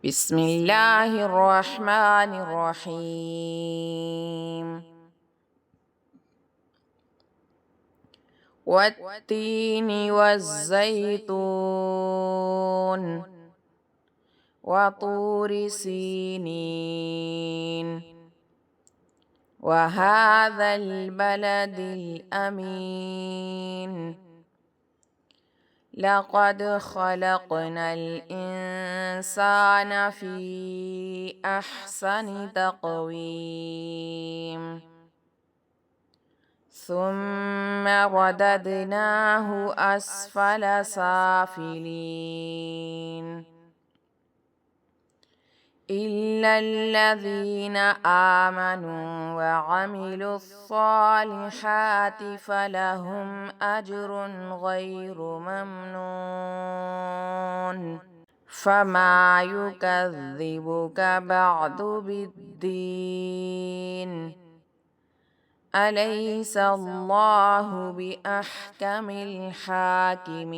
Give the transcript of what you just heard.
بسم الله الرحمن الرحيم والتين والزيتون وطور سينين وهذا البلد الأمين لقد خلقنا الإنسان في أحسن تقويم ثم رددناه أسفل سافلين إلا الذين آمنوا وعملوا الصالحات فلهم أجر غير ممنون فما يكذبك بعد بالدين أليس الله بأحكم الحاكمين